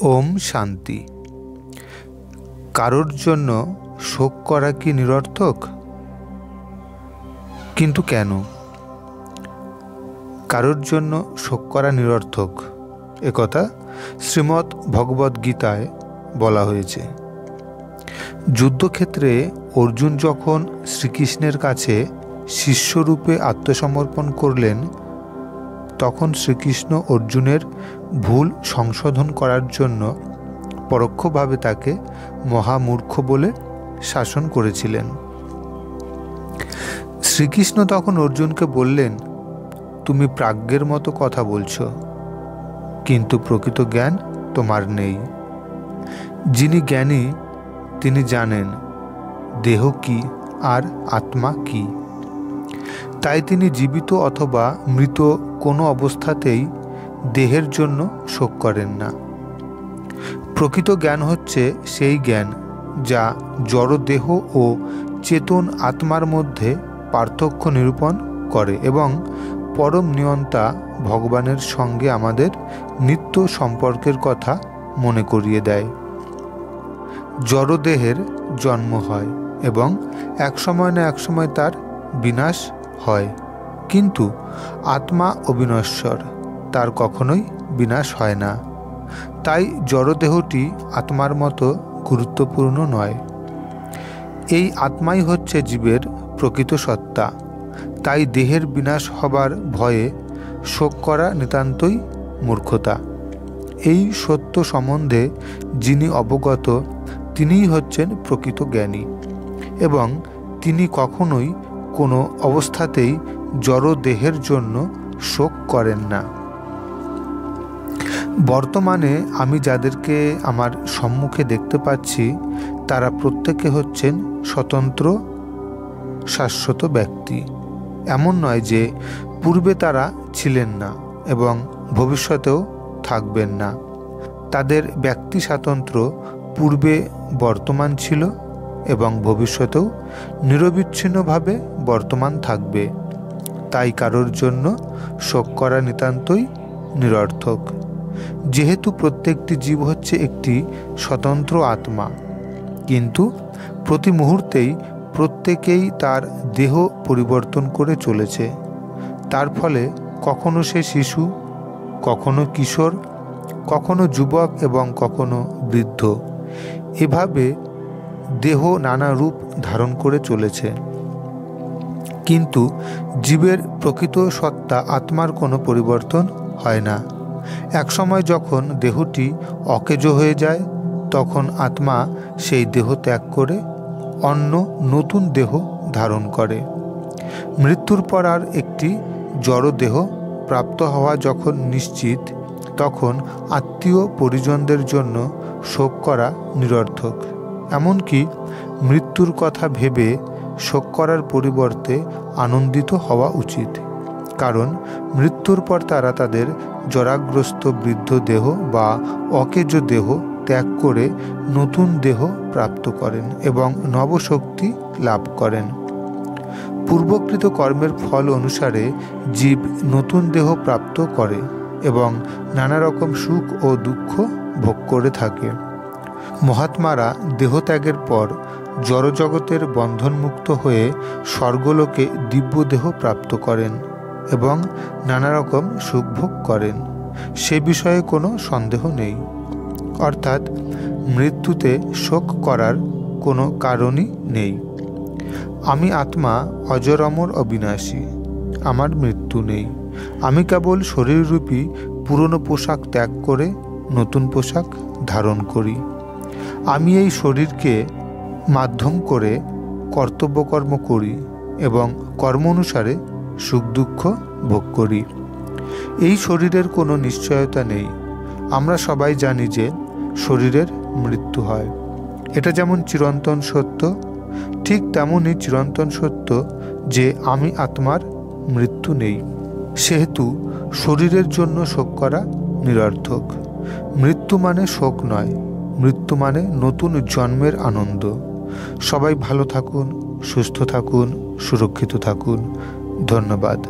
ওম শান্তি। কারোর জন্য শোক করা কি নিরর্থক? কিন্তু কেন? কারোর জন্য শোক করা নিরর্থক একথা শ্রীমদ্ ভগবদ্ গীতায় বলা হয়েছে। যুদ্ধক্ষেত্রে অর্জুন যখন শ্রীকৃষ্ণের কাছে শিষ্যরূপে আত্মসমর্পণ করলেন, তখন শ্রীকৃষ্ণ অর্জুনের ভুল সংশোধন করার জন্য পরোক্ষভাবে তাকে মহামূর্খ বলে শাসন করেছিলেন। শ্রীকৃষ্ণ তখন অর্জুনকে বললেন, তুমি প্রাজ্ঞের মতো কথা বলছো, কিন্তু প্রকৃত জ্ঞান তোমার নেই। যিনি জ্ঞানী তিনি জানেন দেহ কি আর আত্মা কি। তাই তিনি জীবিত অথবা মৃত কোনো অবস্থাতেই দেহের জন্য শোক করেন না। প্রকৃত জ্ঞান হচ্ছে সেই জ্ঞান যা জড় দেহ ও চেতন আত্মার মধ্যে পার্থক্য নিরূপণ করে এবং পরম নিয়ন্তা ভগবানের সঙ্গে আমাদের নিত্য সম্পর্কের কথা মনে করিয়ে দেয়। জড়দেহের জন্ম হয় এবং একসময় না একসময় তার বিনাশ হয়, কিন্তু আত্মা অবিনশ্বর, তার কখনোই বিনাশ হয় না। তাই জড়দেহটি আত্মার মতো গুরুত্বপূর্ণ নয়। এই আত্মাই হচ্ছে জীবের প্রকৃত সত্তা। তাই দেহের বিনাশ হবার ভয়ে শোক করা নিতান্তই মূর্খতা। এই সত্য সম্বন্ধে যিনি অবগত তিনিই হচ্ছেন প্রকৃত জ্ঞানী এবং তিনি কখনোই কোনো অবস্থাতেই জড় দেহের জন্য শোক করেন না। বর্তমানে আমি যাদেরকে আমার সম্মুখে দেখতে পাচ্ছি তারা প্রত্যেকে হচ্ছেন স্বতন্ত্র শাশ্বত ব্যক্তি। এমন নয় যে পূর্বে তারা ছিলেন না এবং ভবিষ্যতেও থাকবেন না। তাদের ব্যক্তি স্বাতন্ত্র্য পূর্বে বর্তমান ছিল এবং ভবিষ্যতেও নিরবিচ্ছিন্নভাবে বর্তমান থাকবে। তাই কারোর জন্য শোক করা নিতান্তই নিরর্থক। যেহেতু প্রত্যেকটি জীব হচ্ছে একটি স্বতন্ত্র আত্মা, কিন্তু প্রতি মুহূর্তেই প্রত্যেকেই তার দেহ পরিবর্তন করে চলেছে। তার ফলে কখনো সে শিশু, কখনো কিশোর, কখনো যুবক এবং কখনো বৃদ্ধ, এভাবে দেহ নানা রূপ ধারণ করে চলেছে। কিন্তু জীবের প্রকৃত সত্তা আত্মার কোনো পরিবর্তন হয় না। একসময় যখন দেহটি অকেজো হয়ে যায়, তখন আত্মা সেই দেহ ত্যাগ করে অন্য নতুন দেহ ধারণ করে। মৃত্যুর পর আর একটি জড় দেহ প্রাপ্ত হওয়া যখন নিশ্চিত, তখন আত্মীয় পরিজনদের জন্য শোক করা নিরর্থক। এমনকি মৃত্যুর কথা ভেবে শোক করার পরিবর্তে আনন্দিত হওয়া উচিত, কারণ মৃত্যুর পর তারা তাদের জরাগ্রস্ত বৃদ্ধ দেহ বা অকেজো দেহ ত্যাগ করে নতুন দেহ প্রাপ্ত করেন এবং নবশক্তি লাভ করেন। পূর্বকৃত কর্মের ফল অনুসারে জীব নতুন দেহ প্রাপ্ত করে এবং নানা রকম সুখ ও দুঃখ ভোগ করে থাকে। মহাত্মারা দেহত্যাগের পর জড়জগতের বন্ধনমুক্ত হয়ে স্বর্গলোকে দিব্য দেহ প্রাপ্ত করেন এবং নানা রকম সুখ ভোগ করেন। সে বিষয়ে কোনো সন্দেহ নেই। অর্থাৎ মৃত্যুতে শোক করার কোনো কারণই নেই। আমি আত্মা অজর-অমর অবিনাশী, আমার মৃত্যু নেই। আমি কেবল শরীররূপী পুরনো পোশাক ত্যাগ করে নতুন পোশাক ধারণ করি। আমি এই শরীরকে মাধ্যম করে কর্তব্যকর্ম করি এবং কর্ম অনুসারে সুখ দুঃখ ভোগ করি। এই শরীরের কোনো নিশ্চয়তা নেই। আমরা সবাই জানি যে শরীরের মৃত্যু হয়। এটা যেমন চিরন্তন সত্য, ঠিক তেমনই চিরন্তন সত্য যে আমি আত্মার মৃত্যু নেই। সেহেতু শরীরের জন্য শোক করা নিরর্থক। মৃত্যু মানে শোক নয়, মৃত্যু মানে নতুন জন্মের আনন্দ। সবাই ভালো থাকুন, সুস্থ থাকুন, সুরক্ষিত থাকুন। ধন্যবাদ।